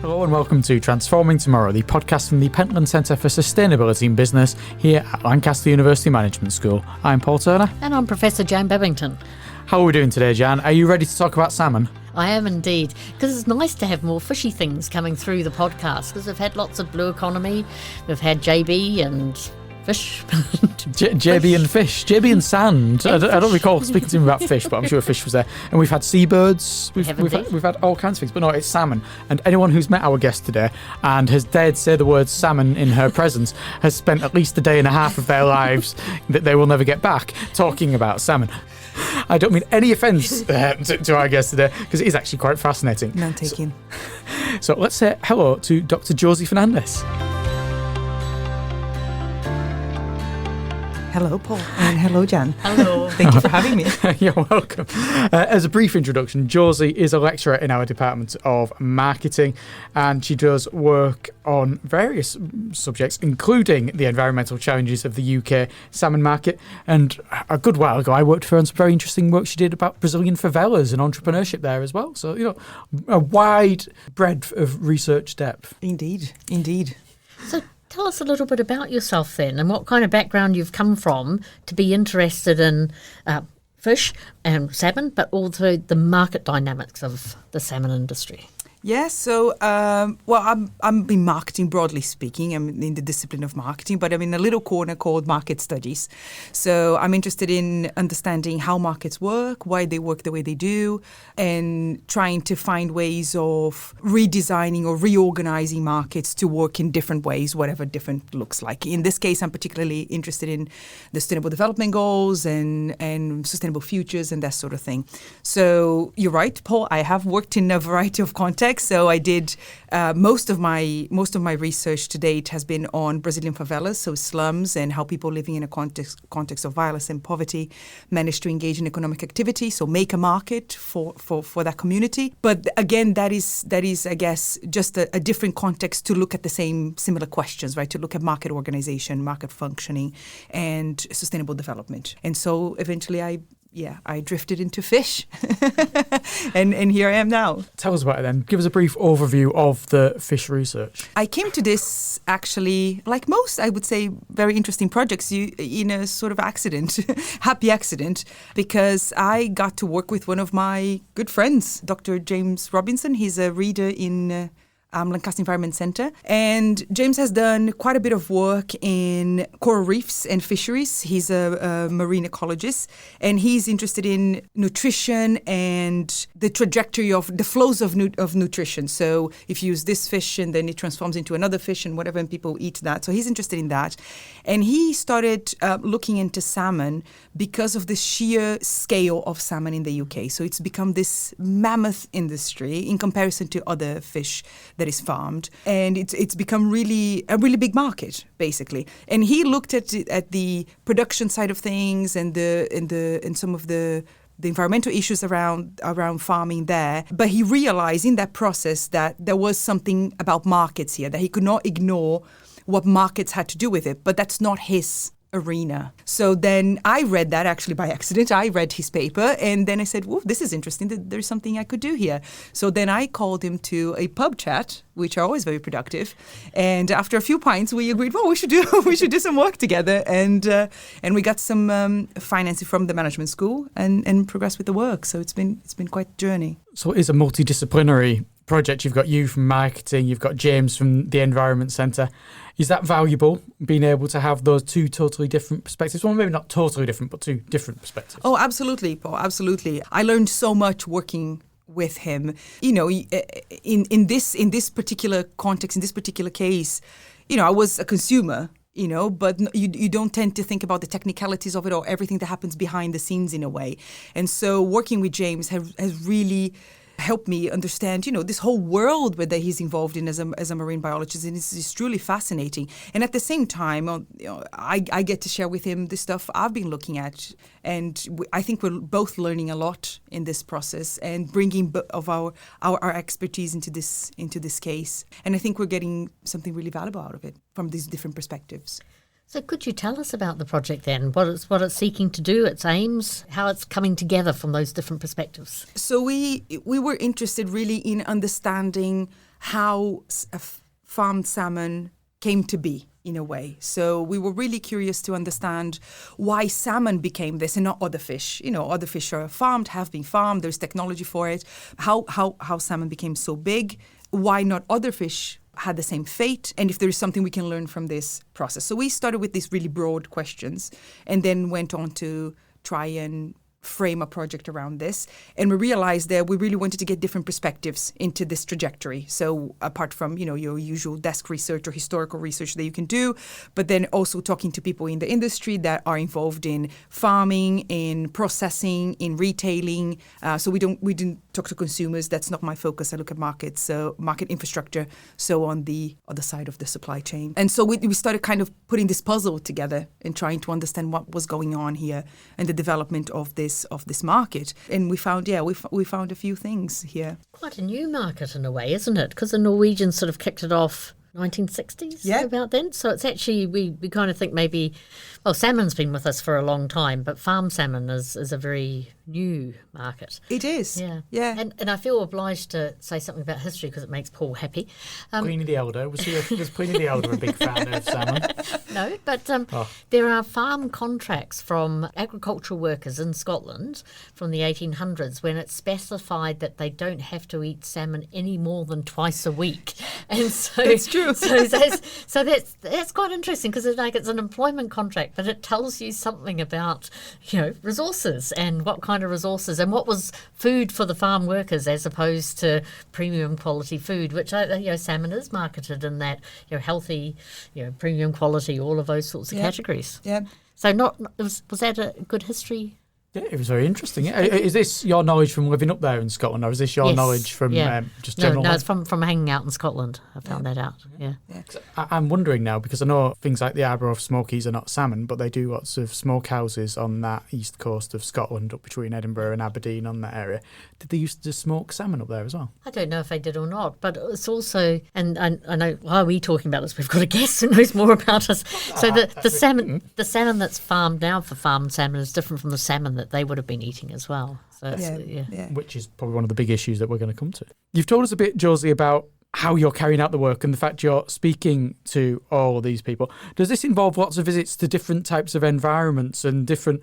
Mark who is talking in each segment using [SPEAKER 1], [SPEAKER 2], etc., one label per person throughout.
[SPEAKER 1] Hello and welcome to Transforming Tomorrow, the podcast from the Pentland Centre for Sustainability in Business here at Lancaster University Management School. I'm Paul Turner.
[SPEAKER 2] And I'm Professor Jan Babington.
[SPEAKER 1] How are we doing today, Jan? Are you ready to talk about salmon?
[SPEAKER 2] I am indeed, because it's nice to have more fishy things coming through the podcast, because we've had lots of blue economy, we've had JB and fish.
[SPEAKER 1] JB and fish. JB and sand. I don't recall speaking to him about fish, but I'm sure fish was there. And we've had seabirds. We've had all kinds of things. But no, it's salmon. And anyone who's met our guest today and has dared say the word salmon in her presence has spent at least a day and a half of their lives that they will never get back talking about salmon. I don't mean any offence to our guest today, because it is actually quite fascinating.
[SPEAKER 3] None taken.
[SPEAKER 1] So let's say hello to Dr Josi Fernandes.
[SPEAKER 3] Hello, Paul, and hello, Jan.
[SPEAKER 2] Hello.
[SPEAKER 3] Thank you for having me.
[SPEAKER 1] You're welcome. As a brief introduction, Josie is a lecturer in our Department of Marketing, and she does work on various subjects, including the environmental challenges of the UK salmon market. And a good while ago, I worked for her on some very interesting work she did about Brazilian favelas and entrepreneurship there as well. So, a wide breadth of research depth.
[SPEAKER 3] Indeed.
[SPEAKER 2] So tell us a little bit about yourself then, and what kind of background you've come from to be interested in fish and salmon, but also the market dynamics of the salmon industry.
[SPEAKER 3] Yeah, so, I'm in marketing, broadly speaking. I'm in the discipline of marketing, but I'm in a little corner called market studies. So I'm interested in understanding how markets work, why they work the way they do, and trying to find ways of redesigning or reorganizing markets to work in different ways, whatever different looks like. In this case, I'm particularly interested in the Sustainable Development Goals and sustainable futures and that sort of thing. So you're right, Paul, I have worked in a variety of contexts. So I did most of my research to date has been on Brazilian favelas, so slums, and how people living in a context of violence and poverty manage to engage in economic activity, so make a market for that community. But again, that is I guess just a different context to look at the similar questions, right? To look at market organization, market functioning, and sustainable development. And so eventually I drifted into fish and here I am now.
[SPEAKER 1] Tell us about it then. Give us a brief overview of the fish research.
[SPEAKER 3] I came to this actually, like most, I would say, very interesting projects, in a sort of accident, happy accident, because I got to work with one of my good friends, Dr. James Robinson. He's a reader in Lancaster Environment Centre. And James has done quite a bit of work in coral reefs and fisheries. He's a marine ecologist, and he's interested in nutrition and the trajectory of the flows of nutrition. So if you use this fish and then it transforms into another fish and whatever, and people eat that. So he's interested in that. And he started looking into salmon because of the sheer scale of salmon in the UK. So it's become this mammoth industry in comparison to other fish that is farmed, and it's become a really big market, basically. And he looked at the production side of things and some of the environmental issues around farming there. But he realized in that process that there was something about markets here, that he could not ignore what markets had to do with it. But that's not his arena. So then I read that actually by accident. I read his paper, and then I said, "Whoa, this is interesting. There's something I could do here." So then I called him to a pub chat, which are always very productive. And after a few pints, we agreed, well, we should do some work together. And we got some financing from the management school and progressed with the work. So it's been quite a journey.
[SPEAKER 1] So it is a multidisciplinary project. You've got you from marketing, you've got James from the Environment Centre. Is that valuable, being able to have those two totally different perspectives? Well, maybe not totally different, but two different perspectives.
[SPEAKER 3] Oh, absolutely, Paul, absolutely. I learned so much working with him. In this particular context, in this particular case, I was a consumer, but you don't tend to think about the technicalities of it or everything that happens behind the scenes in a way. And so working with James has really helped me understand, this whole world that he's involved in as a marine biologist, and it's truly fascinating. And at the same time, I get to share with him the stuff I've been looking at, and I think we're both learning a lot in this process and bringing of our expertise into this case. And I think we're getting something really valuable out of it from these different perspectives.
[SPEAKER 2] So could you tell us about the project then? What it's seeking to do, its aims, how it's coming together from those different perspectives?
[SPEAKER 3] So we were interested really in understanding how farmed salmon came to be, in a way. So we were really curious to understand why salmon became this and not other fish. Other fish are farmed, have been farmed, there's technology for it. How salmon became so big, why not other fish had the same fate, and if there is something we can learn from this process. So we started with these really broad questions and then went on to try and frame a project around this. And we realized that we really wanted to get different perspectives into this trajectory. So apart from, your usual desk research or historical research that you can do, but then also talking to people in the industry that are involved in farming, in processing, in retailing. So we didn't talk to consumers. That's not my focus. I look at markets, so market infrastructure, so on the other side of the supply chain. And so we started kind of putting this puzzle together and trying to understand what was going on here and the development of this market. And we found a few things here.
[SPEAKER 2] Quite a new market in a way, isn't it? Because the Norwegians sort of kicked it off 1960s, about then. So it's actually, we kind of think maybe, salmon's been with us for a long time, but farm salmon is a very new market.
[SPEAKER 3] It is. Yeah.
[SPEAKER 2] And I feel obliged to say something about history because it makes Paul happy.
[SPEAKER 1] Pliny the Elder. Was Pliny the Elder a big fan of salmon?
[SPEAKER 2] No, but there are farm contracts from agricultural workers in Scotland from the 1800s when it's specified that they don't have to eat salmon any more than twice a week. And so
[SPEAKER 3] that's true.
[SPEAKER 2] So that's quite interesting because it's an employment contract, but it tells you something about resources and what kind of resources and what was food for the farm workers as opposed to premium quality food, which salmon is marketed in that healthy, premium quality, all of those sorts of categories.
[SPEAKER 3] Yeah.
[SPEAKER 2] So was that a good history?
[SPEAKER 1] Yeah, it was very interesting. Is this your knowledge from living up there in Scotland, or is this your knowledge from just general?
[SPEAKER 2] No, it's from hanging out in Scotland. I found that out. Yeah.
[SPEAKER 1] I'm wondering now, because I know things like the Arborough Smokies are not salmon, but they do lots of smokehouses on that east coast of Scotland, up between Edinburgh and Aberdeen, on that area. Did they used to smoke salmon up there as well?
[SPEAKER 2] I don't know if they did or not, but it's also, and I know why are we talking about this? We've got a guest who knows more about us. So the salmon that's farmed now for farmed salmon is different from the salmon that they would have been eating as well. So
[SPEAKER 1] which is probably one of the big issues that we're going to come to. You've told us a bit, Josie, about how you're carrying out the work and the fact you're speaking to all of these people. Does this involve lots of visits to different types of environments and different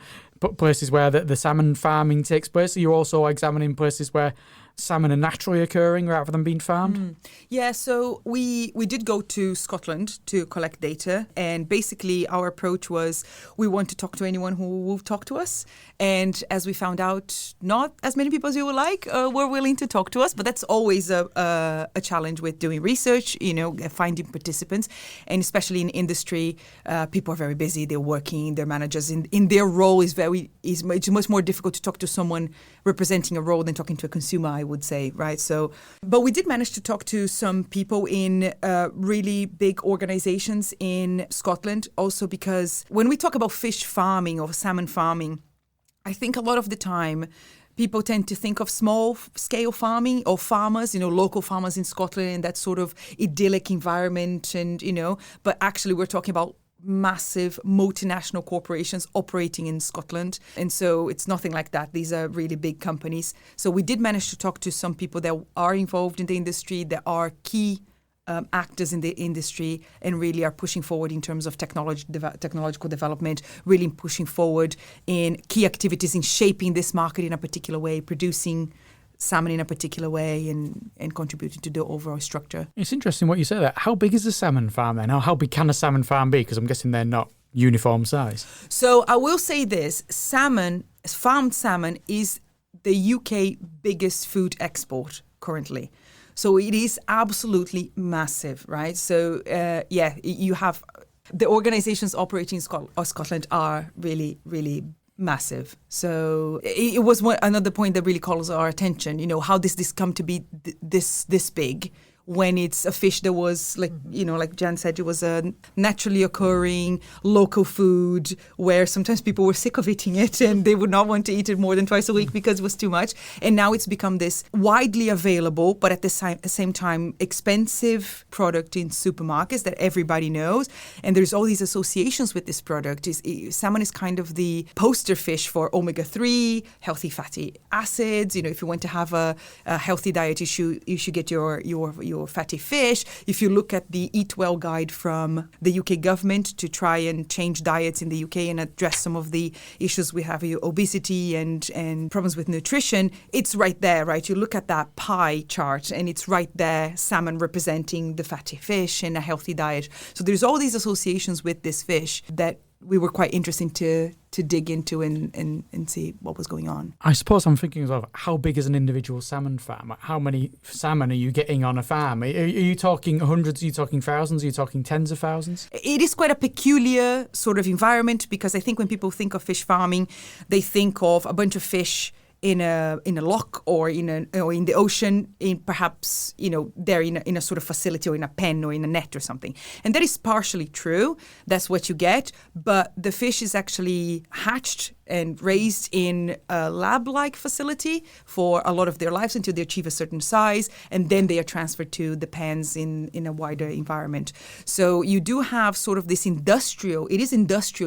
[SPEAKER 1] places where the salmon farming takes place? Are you also examining places where salmon are naturally occurring rather than being farmed?
[SPEAKER 3] Yeah, so we did go to Scotland to collect data, and basically our approach was we want to talk to anyone who will talk to us. And as we found out, not as many people as you would like were willing to talk to us, but that's always a challenge with doing research, finding participants, and especially in industry, people are very busy, they're working, their managers in their role it's much more difficult to talk to someone representing a role than talking to a consumer, I would say, right? So, but we did manage to talk to some people in really big organizations in Scotland, also because when we talk about fish farming or salmon farming, I think a lot of the time people tend to think of small-scale farming or farmers, local farmers in Scotland in that sort of idyllic environment, and but actually we're talking about massive multinational corporations operating in Scotland. And so it's nothing like that. These are really big companies. So we did manage to talk to some people that are involved in the industry, that are key actors in the industry and really are pushing forward in terms of technological development, really pushing forward in key activities in shaping this market in a particular way, producing salmon in a particular way and contributing to the overall structure.
[SPEAKER 1] It's interesting what you say there. How big is a salmon farm then? How big can a salmon farm be? Because I'm guessing they're not uniform size.
[SPEAKER 3] So I will say this, farmed salmon is the UK biggest food export currently. So it is absolutely massive, right? So you have the organizations operating in Scotland are really, really massive. So it was another point that really calls our attention. How does this come to be this big? when it's a fish that was like, like Jan said, it was a naturally occurring local food where sometimes people were sick of eating it and they would not want to eat it more than twice a week because it was too much. And now it's become this widely available, but at the same time, expensive product in supermarkets that everybody knows. And there's all these associations with this product. Salmon is kind of the poster fish for omega-3, healthy fatty acids. If you want to have a healthy diet, you should get your fatty fish. If you look at the Eat Well guide from the UK government to try and change diets in the UK and address some of the issues we have, obesity and problems with nutrition, it's right there, right? You look at that pie chart and it's right there, salmon representing the fatty fish and a healthy diet. So there's all these associations with this fish that we were quite interested to dig into and see what was going on.
[SPEAKER 1] I suppose I'm thinking as well, how big is an individual salmon farm? How many salmon are you getting on a farm? Are you talking hundreds? Are you talking thousands? Are you talking tens of thousands?
[SPEAKER 3] It is quite a peculiar sort of environment because I think when people think of fish farming, they think of a bunch of fish in a lock or in the ocean, perhaps they're in a sort of facility or in a pen or in a net or something, and that is partially true. That's what you get, but the fish is actually hatched and raised in a lab-like facility for a lot of their lives until they achieve a certain size, and then they are transferred to the pens in a wider environment. So you do have sort of this industrial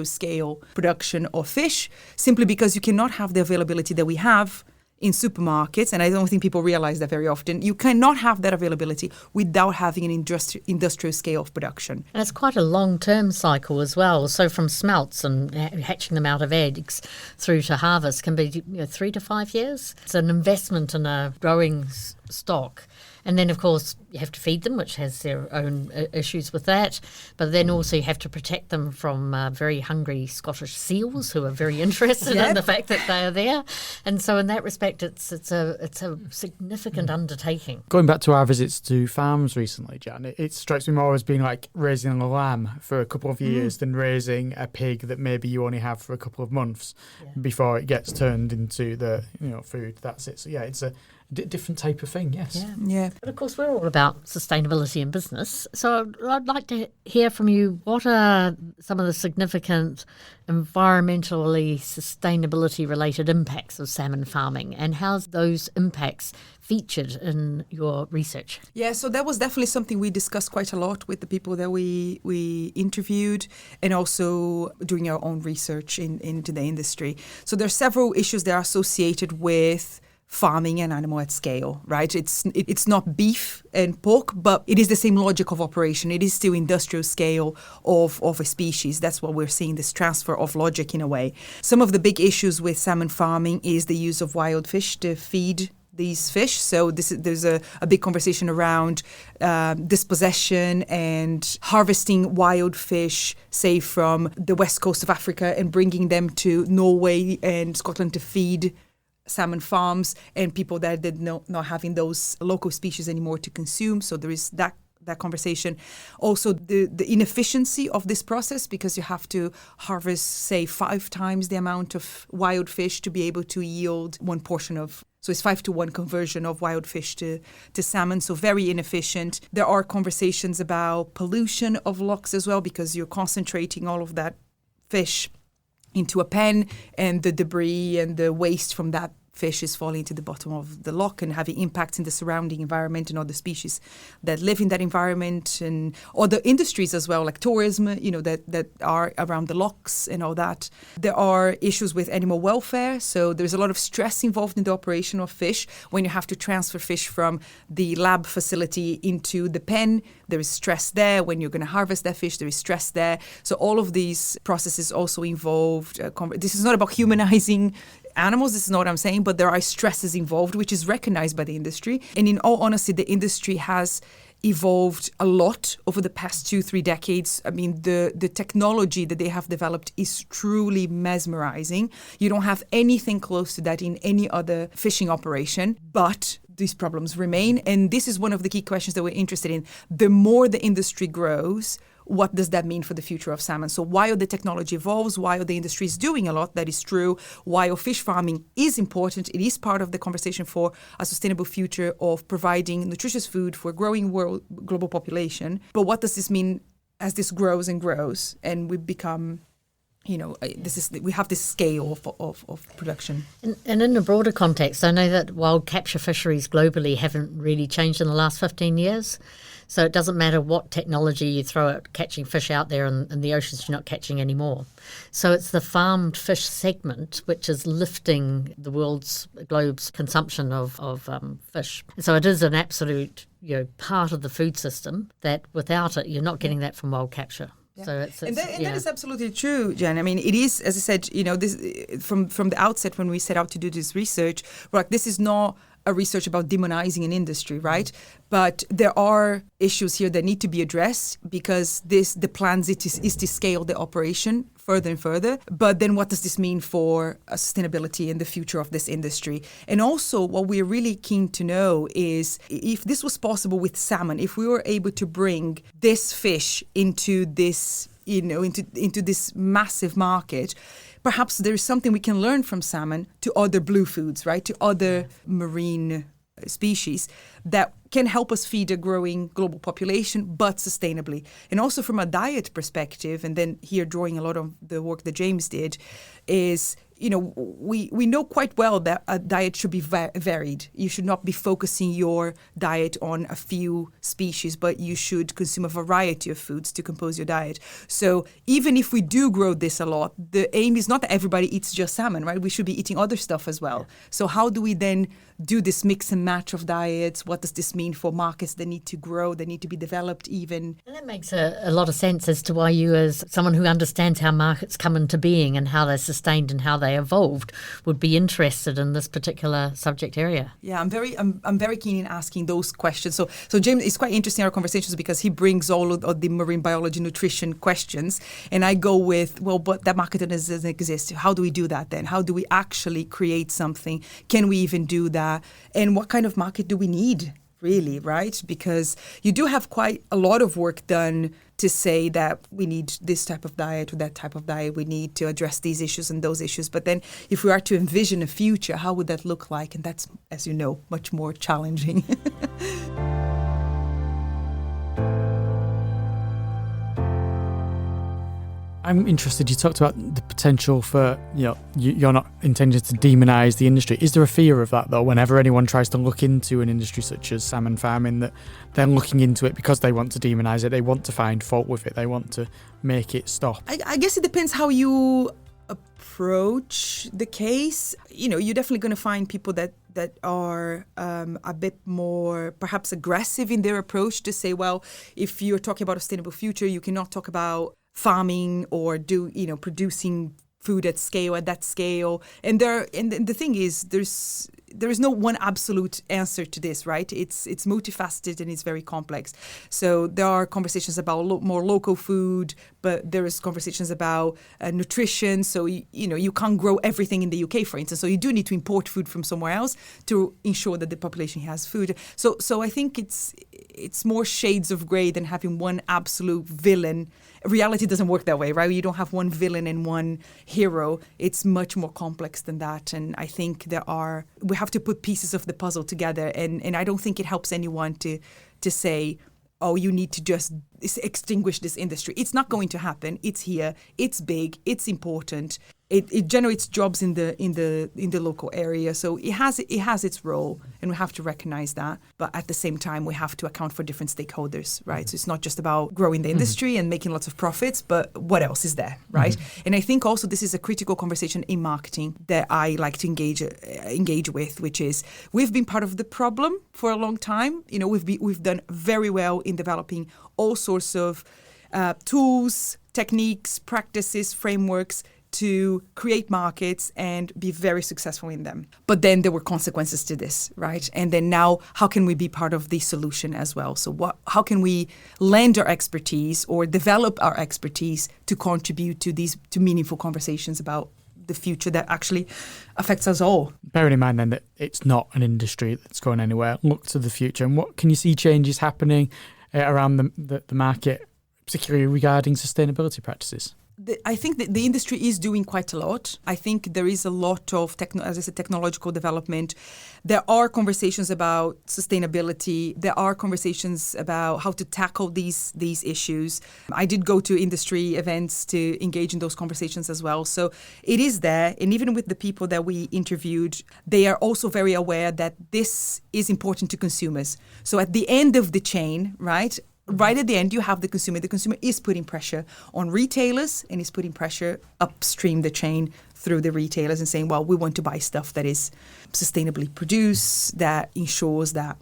[SPEAKER 3] scale production of fish, simply because you cannot have the availability that we have in supermarkets, and I don't think people realize that very often. You cannot have that availability without having an industrial scale of production.
[SPEAKER 2] And it's quite a long-term cycle as well. So from smelts and hatching them out of eggs through to harvest can be 3 to 5 years. It's an investment in a growing stock. And then, of course, you have to feed them, which has their own issues with that. But then also you have to protect them from very hungry Scottish seals who are very interested in the fact that they are there. And so in that respect, it's a significant undertaking.
[SPEAKER 1] Going back to our visits to farms recently, Jan, it strikes me more as being like raising a lamb for a couple of years than raising a pig that maybe you only have for a couple of months before it gets turned into the food. That's it. So yeah, it's a different type of thing, yes.
[SPEAKER 3] Yeah.
[SPEAKER 2] But of course, we're all about sustainability in business. So I'd like to hear from you, what are some of the significant environmentally sustainability-related impacts of salmon farming, and how's those impacts featured in your research?
[SPEAKER 3] Yeah, so that was definitely something we discussed quite a lot with the people that we interviewed, and also doing our own research into the industry. So there are several issues that are associated with farming an animal at scale, right? It's not beef and pork, but it is the same logic of operation. It is still industrial scale of a species. That's what we're seeing, this transfer of logic in a way. Some of the big issues with salmon farming is the use of wild fish to feed these fish. So there's a big conversation around dispossession and harvesting wild fish, say from the west coast of Africa, and bringing them to Norway and Scotland to feed salmon farms, and people that did not having those local species anymore to consume. So there is that conversation. Also, the inefficiency of this process, because you have to harvest, say, 5 times the amount of wild fish to be able to yield one portion of. So it's 5-to-1 conversion of wild fish to salmon, so very inefficient. There are conversations about pollution of locks as well, because you're concentrating all of that fish into a pen, and the debris and the waste from that fish is falling to the bottom of the lock and having impacts in the surrounding environment and other species that live in that environment, and other industries as well, like tourism, that are around the locks and all that. There are issues with animal welfare. So there's a lot of stress involved in the operation of fish. When you have to transfer fish from the lab facility into the pen, there is stress there. When you're going to harvest that fish, there is stress there. So all of these processes also involved. This is not about humanizing animals, this is not what I'm saying, but there are stresses involved, which is recognized by the industry. And in all honesty, the industry has evolved a lot over the past 2-3 decades. I mean, the technology that they have developed is truly mesmerizing. You don't have anything close to that in any other fishing operation, but these problems remain. And this is one of the key questions that we're interested in. The more the industry grows, what does that mean for the future of salmon? So while the technology evolves, while the industry is doing a lot, that is true, while fish farming is important, it is part of the conversation for a sustainable future of providing nutritious food for a growing global population. But what does this mean as this grows and grows and we become, we have this scale of production?
[SPEAKER 2] And in a broader context, I know that wild capture fisheries globally haven't really changed in the last 15 years. So it doesn't matter what technology you throw at catching fish out there in the oceans, you're not catching anymore. So it's the farmed fish segment which is lifting the globe's consumption of fish. So it is an absolute part of the food system that without it, you're not getting that from wild capture.
[SPEAKER 3] Yeah.
[SPEAKER 2] So
[SPEAKER 3] that is absolutely true, Jen. I mean, it is, as I said, this from the outset when we set out to do this research, we're like, this is not a research about demonizing an industry, right? But there are issues here that need to be addressed because the plans is to scale the operation further and further. But then what does this mean for sustainability and the future of this industry? And also what we're really keen to know is if this was possible with salmon, if we were able to bring this fish into this, into this massive market, perhaps there is something we can learn from salmon to other blue foods, right? To other marine species that can help us feed a growing global population, but sustainably. And also from a diet perspective, and then here drawing a lot of the work that James did, is, we know quite well that a diet should be varied. You should not be focusing your diet on a few species, but you should consume a variety of foods to compose your diet. So even if we do grow this a lot, the aim is not that everybody eats just salmon, right? We should be eating other stuff as well. So how do we then do this mix and match of diets? What does this mean for markets that need to grow, that need to be developed even?
[SPEAKER 2] And that makes a lot of sense as to why you, as someone who understands how markets come into being and how they're sustained and how they evolved, would be interested in this particular subject area.
[SPEAKER 3] Yeah, I'm very keen in asking those questions. So James, it's quite interesting our conversations because he brings all of the marine biology, nutrition questions, and I go with, well, but that market doesn't exist. How do we do that then? How do we actually create something? Can we even do that? And what kind of market do we need? Really, right? Because you do have quite a lot of work done to say that we need this type of diet or that type of diet. We need to address these issues and those issues. But then if we are to envision a future, how would that look like? And that's, as you know, much more challenging.
[SPEAKER 1] I'm interested, you talked about the potential for, you're not intended to demonise the industry. Is there a fear of that, though, whenever anyone tries to look into an industry such as salmon farming, that they're looking into it because they want to demonise it, they want to find fault with it, they want to make it stop?
[SPEAKER 3] I guess it depends how you approach the case. You're definitely going to find people that are a bit more perhaps aggressive in their approach to say, well, if you're talking about a sustainable future, you cannot talk about farming or producing food at that scale. And the thing is, there is no one absolute answer to this, right? It's multifaceted and it's very complex. So there are conversations about more local food, but there is conversations about nutrition. So you can't grow everything in the UK, for instance. So you do need to import food from somewhere else to ensure that the population has food. So I think it's more shades of grey than having one absolute villain. Reality doesn't work that way, right? You don't have one villain and one hero. It's much more complex than that. And I think we have to put pieces of the puzzle together. And I don't think it helps anyone to say, oh, you need to just extinguish this industry. It's not going to happen. It's here. It's big. It's important. It generates jobs in the local area, so it has its role, and we have to recognize that. But at the same time, we have to account for different stakeholders, right? So it's not just about growing the industry and making lots of profits, but what else is there, right? And I think also this is a critical conversation in marketing that I like to engage with, which is we've been part of the problem for a long time. We've done very well in developing all sorts of tools, techniques, practices, frameworks to create markets and be very successful in them. But then there were consequences to this, right? And then now, how can we be part of the solution as well? So how can we lend our expertise or develop our expertise to contribute to meaningful conversations about the future that actually affects us all?
[SPEAKER 1] Bearing in mind then that it's not an industry that's going anywhere, look to the future. And what can you see changes happening around the market, particularly regarding sustainability practices?
[SPEAKER 3] I think that the industry is doing quite a lot. I think there is a lot of, as I said, technological development. There are conversations about sustainability. There are conversations about how to tackle these issues. I did go to industry events to engage in those conversations as well. So it is there. And even with the people that we interviewed, they are also very aware that this is important to consumers. So at the end of the chain, right at the end, you have the consumer. The consumer is putting pressure on retailers and is putting pressure upstream the chain through the retailers and saying, well, we want to buy stuff that is sustainably produced, that ensures that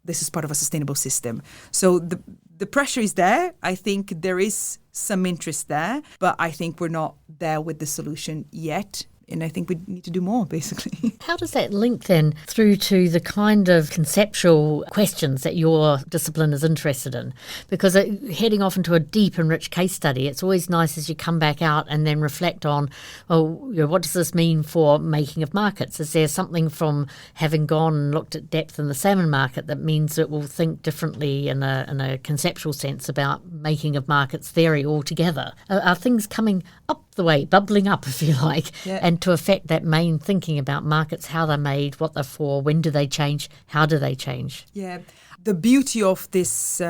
[SPEAKER 3] this is part of a sustainable system. So the pressure is there. I think there is some interest there, but I think we're not there with the solution yet. And I think we need to do more, basically.
[SPEAKER 2] How does that link then through to the kind of conceptual questions that your discipline is interested in? Because heading off into a deep and rich case study, it's always nice as you come back out and then reflect on, what does this mean for making of markets? Is there something from having gone and looked at depth in the salmon market that means it will think differently in a conceptual sense about making of markets theory altogether? Are things coming up the way, bubbling up, if you like, and to affect that main thinking about markets, how they're made, what they're for, when do they change, how do they change?
[SPEAKER 3] Yeah, the beauty of this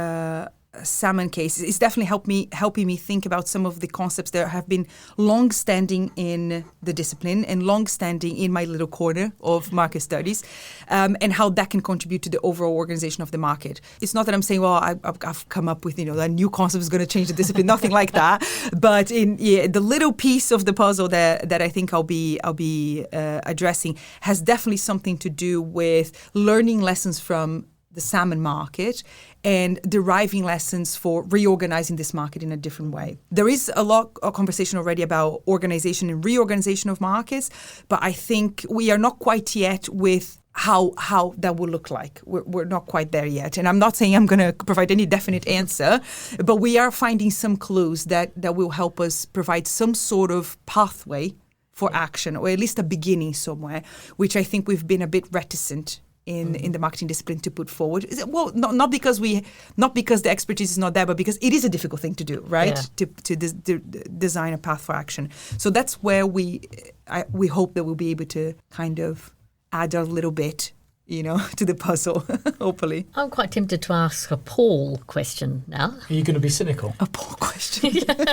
[SPEAKER 3] salmon case is definitely helping me think about some of the concepts that have been long-standing in the discipline and long-standing in my little corner of market studies, and how that can contribute to the overall organization of the market. It's not that I'm saying, well, I've come up with, a new concept is going to change the discipline, nothing like that. But the little piece of the puzzle that I think I'll be addressing has definitely something to do with learning lessons from the salmon market and deriving lessons for reorganizing this market in a different way. There is a lot of conversation already about organization and reorganization of markets, but I think we are not quite yet with how that will look like. We're not quite there yet. And I'm not saying I'm going to provide any definite answer, but we are finding some clues that will help us provide some sort of pathway for action, or at least a beginning somewhere, which I think we've been a bit reticent in the marketing discipline to put forward. Well, not because the expertise is not there, but because it is a difficult thing to do, right? Yeah. To design a path for action. So that's where we hope that we'll be able to kind of add a little bit, to the puzzle, hopefully.
[SPEAKER 2] I'm quite tempted to ask a Paul question now.
[SPEAKER 1] Are you going to be cynical?
[SPEAKER 3] A Paul question?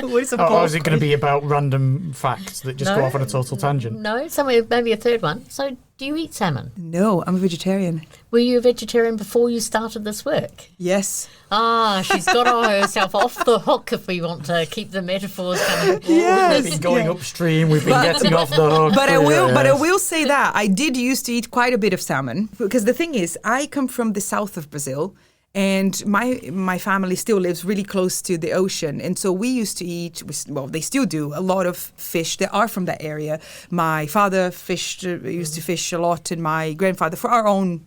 [SPEAKER 3] What is a Paul
[SPEAKER 1] Or is it going to be about random facts that just go off on a total tangent?
[SPEAKER 2] No, somewhere maybe a third one. So do you eat salmon?
[SPEAKER 3] No, I'm a vegetarian.
[SPEAKER 2] Were you a vegetarian before you started this work?
[SPEAKER 3] Yes.
[SPEAKER 2] She's got herself off the hook if we want to keep the metaphors coming.
[SPEAKER 3] Yes.
[SPEAKER 1] We've been going upstream, we've been getting off the hook.
[SPEAKER 3] But I will say that I did used to eat quite a bit of salmon, because the thing is, I come from the south of Brazil, and my family still lives really close to the ocean. And so we used to eat, they still do, a lot of fish that are from that area. My father used to fish a lot, and my grandfather for our own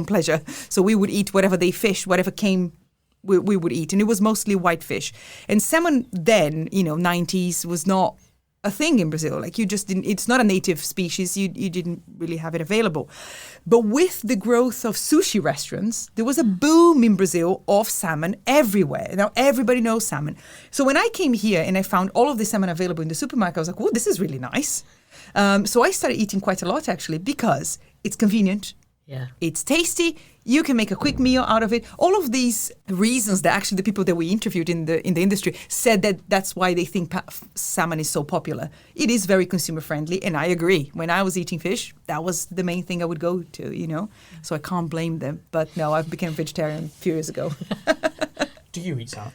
[SPEAKER 3] pleasure. So we would eat whatever they fished, whatever came, we would eat. And it was mostly white fish. And salmon then, 90s, was not a thing in Brazil. Like, you just didn't, it's not a native species. You didn't really have it available. But with the growth of sushi restaurants, there was a boom in Brazil of salmon everywhere. Now everybody knows salmon. So when I came here and I found all of the salmon available in the supermarket, I was like, oh, this is really nice. So I started eating quite a lot, actually, because it's convenient.
[SPEAKER 2] Yeah.
[SPEAKER 3] It's tasty. You can make a quick meal out of it. All of these reasons that actually the people that we interviewed in the industry said that's why they think salmon is so popular. It is very consumer friendly, and I agree. When I was eating fish, that was the main thing I would go to, So I can't blame them. But no, I became vegetarian a few years ago.
[SPEAKER 1] Do you eat salmon?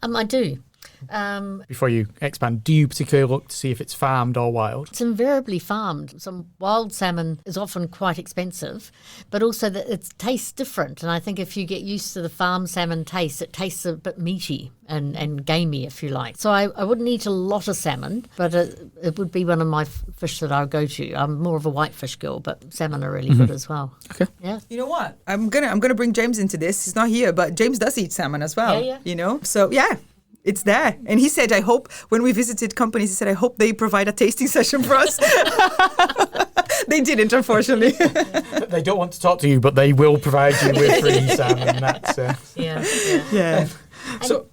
[SPEAKER 2] I do.
[SPEAKER 1] Before you expand, do you particularly look to see if it's farmed or wild?
[SPEAKER 2] It's invariably farmed. Some wild salmon is often quite expensive, but also that it tastes different. And I think if you get used to the farm salmon taste, it tastes a bit meaty and gamey, if you like. So I wouldn't eat a lot of salmon, but it would be one of my fish that I would go to. I'm more of a whitefish girl, but salmon are really good as well.
[SPEAKER 1] Okay.
[SPEAKER 2] Yeah.
[SPEAKER 3] You know what? I'm gonna bring James into this. He's not here, but James does eat salmon as well.
[SPEAKER 2] Yeah.
[SPEAKER 3] So yeah. It's there. And he said, I hope, when we visited companies, he said, I hope they provide a tasting session for us. They didn't, unfortunately.
[SPEAKER 1] They don't want to talk to you, but they will provide you with free salmon. That's
[SPEAKER 3] Yeah.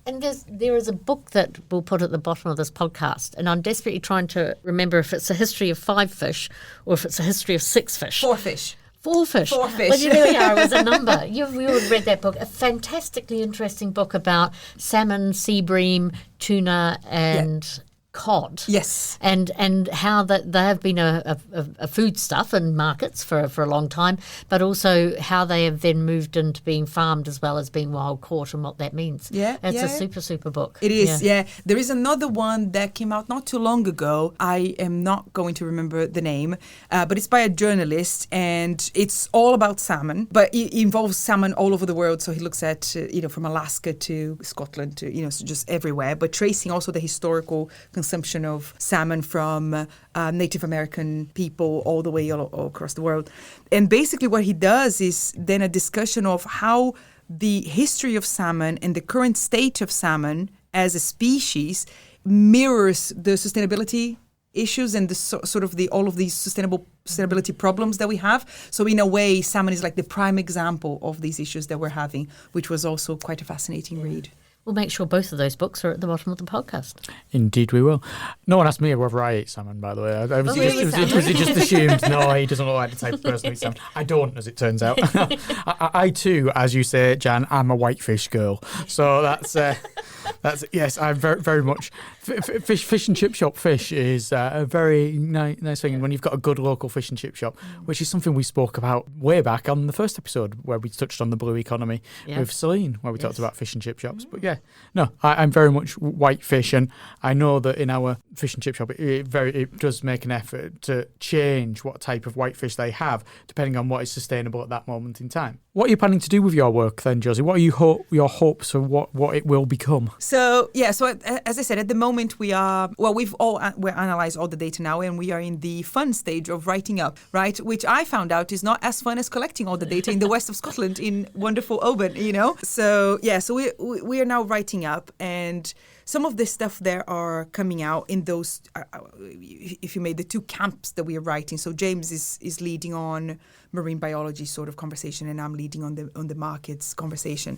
[SPEAKER 2] And there is a book that we'll put at the bottom of this podcast, and I'm desperately trying to remember if it's a history of 5 fish or if it's a history of 6 fish.
[SPEAKER 3] 4 fish.
[SPEAKER 2] 4 fish.
[SPEAKER 3] 4 fish.
[SPEAKER 2] Well, there we are as a number. We all read that book. A fantastically interesting book about salmon, sea bream, tuna, and cod.
[SPEAKER 3] Yes.
[SPEAKER 2] And how that they have been a foodstuff in markets for a long time, but also how they have then moved into being farmed as well as being wild caught and what that means.
[SPEAKER 3] Yeah.
[SPEAKER 2] It's a super book.
[SPEAKER 3] It is, yeah. There is another one that came out not too long ago. I am not going to remember the name, but it's by a journalist, and it's all about salmon, but it involves salmon all over the world. So he looks at, from Alaska to Scotland to, so just everywhere, but tracing also the historical consumption of salmon from Native American people all the way all across the world. And basically what he does is then a discussion of how the history of salmon and the current state of salmon as a species mirrors the sustainability issues and all of these sustainability problems that we have. So in a way, salmon is like the prime example of these issues that we're having, which was also quite a fascinating read.
[SPEAKER 2] We'll make sure both of those books are at the bottom of the podcast.
[SPEAKER 1] Indeed, we will. No one asked me whether I ate salmon, by the way. Was it just assumed? No, he doesn't look like the type of person who eats salmon. I don't, as it turns out. I too, as you say, Jan, I'm a whitefish girl. So that's yes, I'm very, very much. Fish and chip shop fish is a very nice thing. And when you've got a good local fish and chip shop, which is something we spoke about way back on the first episode where we touched on the blue economy with Celine, where we talked about fish and chip shops. But yeah, no, I'm very much whitefish, and I know that in our fish and chip shop, it does make an effort to change what type of whitefish they have, depending on what is sustainable at that moment in time. What are you planning to do with your work then, Josie? What are your hopes for what it will become?
[SPEAKER 3] So as I said, at the moment we've analyzed all the data now, and we are in the fun stage of writing up, right? Which I found out is not as fun as collecting all the data in the west of Scotland in wonderful Oban, So we are now writing up, and some of the stuff there are coming out in those, if you made the 2 camps that we are writing. So James is leading on marine biology sort of conversation, and I'm leading on the markets conversation.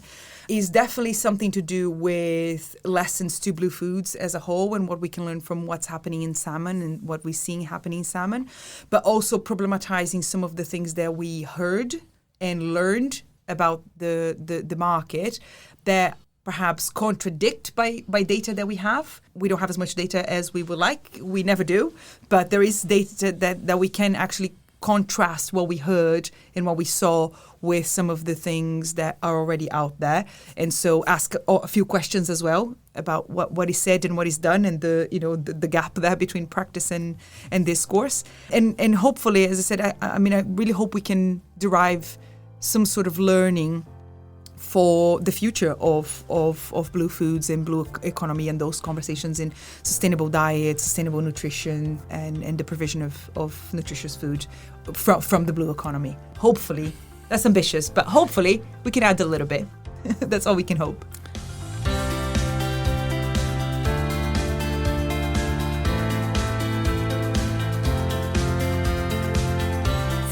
[SPEAKER 3] Is definitely something to do with lessons to blue foods as a whole, and what we can learn from what's happening in salmon and what we're seeing happening in salmon, but also problematizing some of the things that we heard and learned about the market that perhaps contradict by data that we have. We don't have as much data as we would like. We never do. But there is data that we can actually contrast what we heard and what we saw with some of the things that are already out there. And so ask a few questions as well about what is said and what is done, and the gap there between practice and discourse. And hopefully, as I said, I really hope we can derive some sort of learning for the future of blue foods and blue economy, and those conversations in sustainable diet, sustainable nutrition, and the provision of nutritious food from the blue economy. Hopefully, that's ambitious, but hopefully we can add a little bit. That's all we can hope.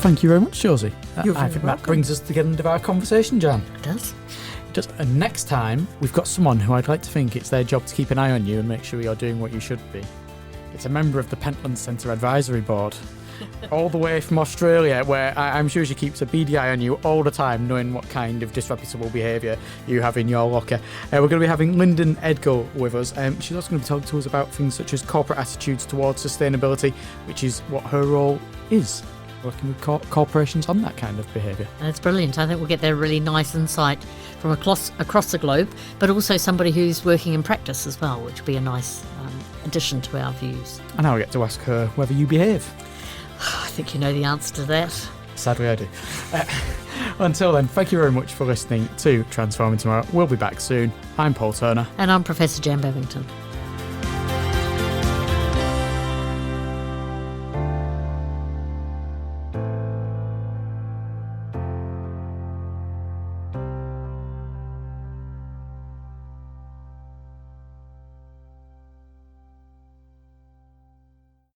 [SPEAKER 1] Thank you very much, Josie.
[SPEAKER 3] You're
[SPEAKER 1] I
[SPEAKER 3] very
[SPEAKER 1] think
[SPEAKER 3] welcome.
[SPEAKER 1] that brings us to the end of our conversation, Jan.
[SPEAKER 2] It does.
[SPEAKER 1] And next time, we've got someone who I'd like to think it's their job to keep an eye on you and make sure you're doing what you should be. It's a member of the Pentland Centre Advisory Board, all the way from Australia, where I'm sure she keeps a beady eye on you all the time, knowing what kind of disreputable behaviour you have in your locker. We're going to be having Lyndon Edgo with us. She's also going to be talking to us about things such as corporate attitudes towards sustainability, which is what her role is, working with corporations on that kind of behaviour.
[SPEAKER 2] And it's brilliant. I think we'll get there really nice insight from across the globe, but also somebody who's working in practice as well, which will be a nice addition to our views.
[SPEAKER 1] And I'll get to ask her whether you behave.
[SPEAKER 2] I think you know the answer to that.
[SPEAKER 1] Sadly, I do. Until then, thank you very much for listening to Transforming Tomorrow. We'll be back soon. I'm Paul Turner.
[SPEAKER 2] And I'm Professor Jan Bevington.